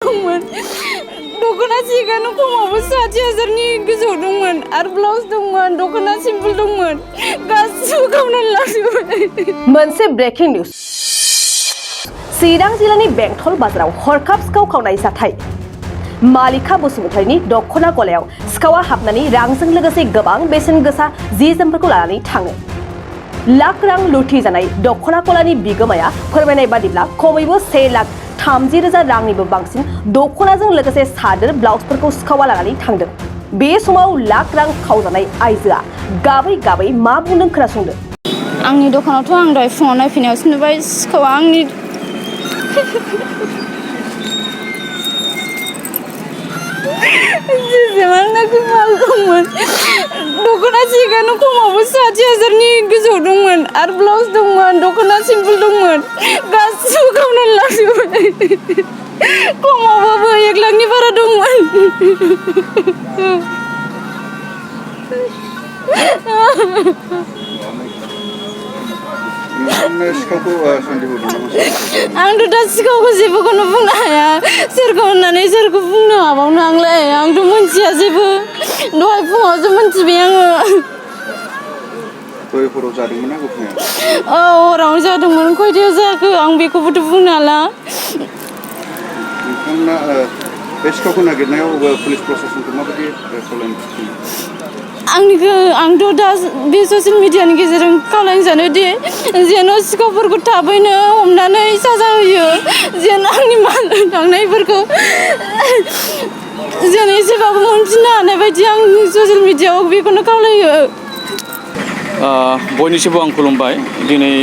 दंमोन दख'ना सिगानो खमावबो 60,000नि गोजौ दंमोन आरो ब्लाउस दंमोन दख'ना सिम्पल दंमोन गासिबो खावनानै लांजोबबाय मोनसे ब्रेकिं निउज चिरां जिल्लानि बेंटल बाजाराव हरखाब सिखाव खावनाय जाथाय मालिका बसुमतारीनि दख'ना गलायाव सिखावा हाबनानै रांजों लोगोसे गोबां बेसेन गोसा जि जोमफोरखौ लानानै थाङो लाख रां लुथि जानाय दख'ना गलानि बिगोमाया फोरमायनाय बादिब्ला खमैबो 1,30,000 रांनिबो बांसिन दख'नाजों लोगोसे सादोर ब्लाउसफोरखौ सिखावा लानानै थांदों बे समाव लाख रां खावजानाय आइजोआ गाबै गाबै मा बुंदों खोनासंदो आंनि दखानावथ' आं दहाय फुङाव नायफैनायावसो नुबाय सिखावा आंनि जेसेबांना माल दंमोन दख'ना सिगानो खमावबो 60,000नि गोजौ दंमोन आरो ब्लाउस दंमोन दख'ना सिम्पल दंमोन गासिबो खावनानै लांजोबबाय खमावबाबो 1 लाखनि बारा दंमोन आंथ' दा सिखावखौ जेबोखौनो बुंनो हाया सोरखौ होननानै सोरखौ बुंनो हाबावनो आंलाय आंथ' मोनथिया जेबो दहाय फुङावसो मोनथिबाय आङो हराव जादोंमोन ना गुफुङाव औ हरावनो जादोंमोन खयथायाव जाखो आं बेखौबोथ' बुंनो हाला नोंथांमोना बे सिखावखौ नागिरनायाव पुलिस प्रशासनखौ माबायदि खावलायनो आंथ' दा बे ससियेल मिडियानि गेजेरजों खावलायनो सानो दि जेन' सिखावफोरखौ थाबैनो हमनानै साजा होयो जेन आंनि माल थांनायफोरखौ जेन एसेबाबो मोनफिननो हानाय बायदि आं ससियेल मिडियाआव बेखौनो खावलायो बयनिसिमबो आं खुलुमबाय दिनै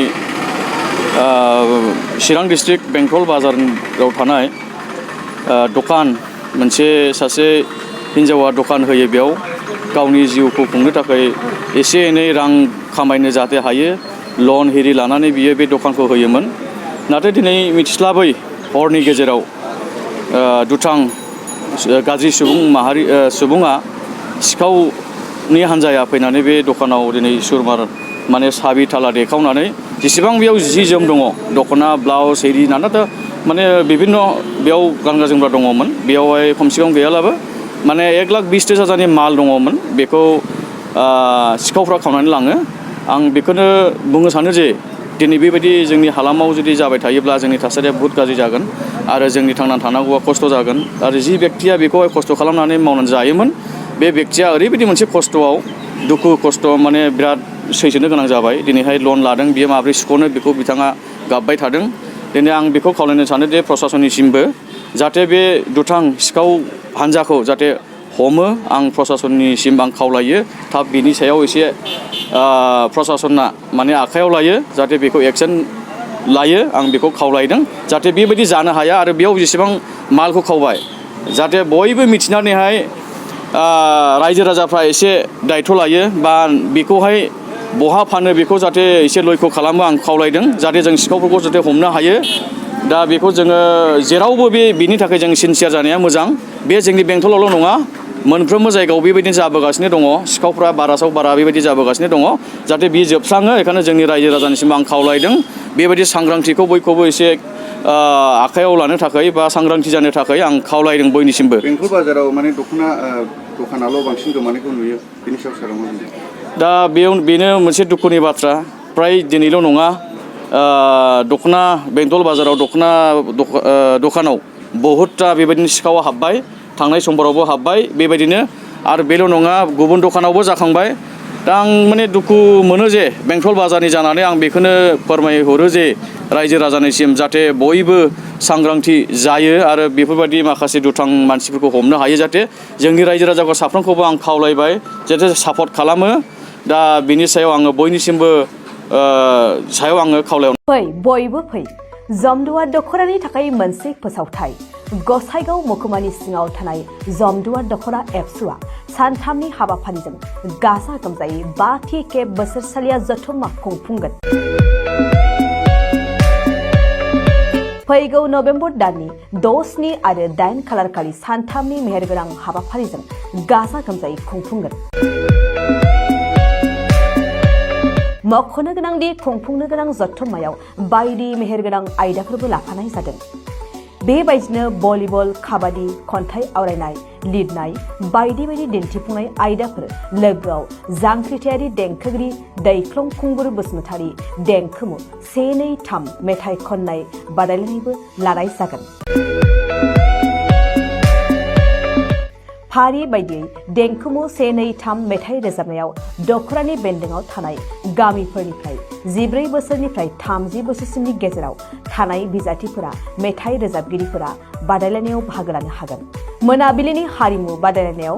चिरां डिस्ट्रिक्ट बेंटल बाजाराव थानाय दखान मोनसे सासे हिन्जावा दखान होयो बेयाव गावनि जिउखौ खुंनो थाखाय एसे एनै रां खामायनो जाहाथे हायो लन हिरि लानानै बियो बे दखानखौ होयोमोन नाथाय दिनै मिथिस्लाबै हरनि गेजेराव दुथां गाज्रि सुबुङा सिखावनि हान्जाया फैनानै बे दखानाव दिनै सुरमार माने साबि थाला देखावनानै जेसेबां बेयाव जि जोम दङ दख'ना ब्लाउस हिरि नानाथा माने बिभिन्न बेयाव गानग्रा जोमग्रा दङमोन बेयावहाय खमसे खम गैयालाबो माने 1,20,000नि माल दङमोन बेखौ सिखावफ्रा खावनानै लाङो आं बेखौनो बुंनो सानो जे दिनै बेबायदि जोंनि हालामाव जुदि जाबाय थायोब्ला जोंनि थासारिया बहुत गाज्रि जागोन आरो जोंनि थांनानै थानांगौआ खस्थ' जागोन आरो जि बेक्तिया बेखौहाय खस्थ' खालामनानै मावनानै जायोमोन बे बेक्तिया ओरैबायदि मोनसे खस्थ'आव दुखु खस्थ' माने बिराद सैसोनो गोनां जाबाय दिनैहाय लन लादों बियो माब्रै सुख'नो बेखौ बिथाङा गाबबाय थादों दिनै आं बेखौ खावलायनो सानो जे प्रशासननिसिमबो जाहाथे बे दुथां सिखाव हान्जाखौ जाहाथे हमो आं प्रशासननिसिम आं खावलायो थाब बिनि सायाव एसे प्रशासना माने आखायाव लायो जाहाथे बेखौ एक्सन लायो आं बेखौ खावलायदों जाहाथे बेबायदि जानो हाया आरो बेयाव जेसेबां मालखौ खावबाय जाहाथे बयबो मिथिनानैहाय रायजो राजाफ्रा एसे दायथ' लायो बा बेखौहाय बहा फानो बेखौ जाहाथे एसे लयख' खालामो आं खावलायदों जाहाथे जों सिखावफोरखौ जाहाथे हमनो हायो दा बेखौ जोङो जेरावबो बिनि थाखाय जों सिनसियार जानाया मोजां बे जोंनि बेंटलावल' नङा मोनफ्रोमबो जायगायाव बेबायदिनो जाबोगासिनो दङ सिखावफ्रा बारासाव बारा बेबायदि जाबोगासिनो दङ जाहाथे बियो जोबस्राङो बेखायनो जोंनि रायजो राजानिसिम आं खावलायदों बेबायदि सांग्रांथिखौ बयखौबो एसे आखायाव लानो थाखाय बा सांग्रांथि जानो थाखाय आं खावलायदों बयनिसिमबो बेंटल बाजाराव माने दखानाल' बांसिन गोमानायखौ नुयो बेनि सायाव साराव मा बुंदों दा बेनो मोनसे दुखुनि बाथ्रा फ्राय दिनैल' नङा दख'ना बेंटल बाजाराव दखानाव बहुतथा बेबायदिनो सिखावा हाबबाय थांनाय समफोरावबो हाबबाय बेबायदिनो आरो बेल' नङा गुबुन दखानावबो जाखांबाय दा आं माने दुखु मोनो जे बेंटल बाजारनि जानानै आं बेखौनो फोरमायहरो जे रायजो राजानिसिम जाहाथे बयबो सांग्रांथि जायो आरो बेफोरबायदि माखासे दुथां मानसिफोरखौ हमनो हायो जाहाथे जोंनि रायजो राजाखौ साफ्रोमखौबो आं खावलायबाय जाहाथे सापर्ट खालामो दा बिनि सायाव आङो बयनिसिमबो सायाव आङो खावलायहरो फै बयबो फै जमदुवार दख'नानि थाखाय मोनसे फोसावथाय गसाइगाव महकुमानि सिङाव थानाय जमदुवार दख'ना एबसुआ सानथामनि हाबाफारिजों गाजा गोमजायै 5थि खेब बोसोरसालिया जथुम्मा खुंफुंगोन फैगौ नभेम्बर दाननि 6, 7 आरो 8 खालारखालि सानथामनि मेहेरगोनां हाबाफारिजों गाजा गोमजायै खुंफुंगोन मख'नो गोनांदि खुंफुंनो गोनां जथुम्मायाव बायदि मेहेरगोनां आयदाफोरबो लाफानाय जादों बेबायदिनो भलिबल, काबादि, खन्थाइ आवरायनाय, लिरनाय बायदि बायदि दिन्थिफुंनाय आयदाफोर लोगोआव जांख्रिथायारि देंखोगिरि दैख्लं खुंगुर बसुमतारी देंखोमु 1, 2, 3 मेथाइ खननाय बादायलायनायबो लानाय जागोन। फारि बायदियै देंखोमु 1, 2, 3 मेथाइ रोजाबनायाव दख'रानि बेन्दोंआव थानाय गामिफोरनिफ्राय 14 बोसोरनिफ्राय 30 बोसोरसिमनि गेजेराव थानाय बिजाथिफोरा मेथाइ रोजाबगिरिफोरा बादायलायनायाव बाहागो लानो हागोन। मोनाबिलिनि हारिमु बादायलायनायाव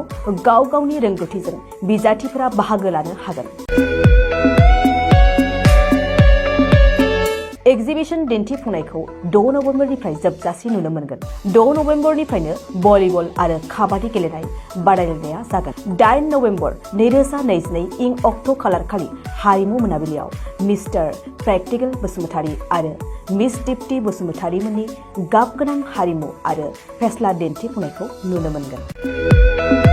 गाव गावनि रोंगौथिजों बिजाथिफोरा बाहागो लानो हागोन। एक्जिबिशन दिन्थिफुंनायखौ 6 नभेम्बरनिफ्राय जोबजासिम नुनो मोनगोन। 6 नभेम्बरनिफ्रायनो भलिबल आरो काबादि गेलेनाय बादायलायनाया जागोन। 8 नभेम्बर 2022 इं अक्ट' खालार खालि हारिमु मोनाबिलियाव मिस्टार प्रेक्टिकेल बसुमतारी आरो मिस दीप्ति बसुमतारी मोननि गाब गोनां हारिमु आरो फेस्ला दिन्थिफुंनायखौ नुनो मोनगोन।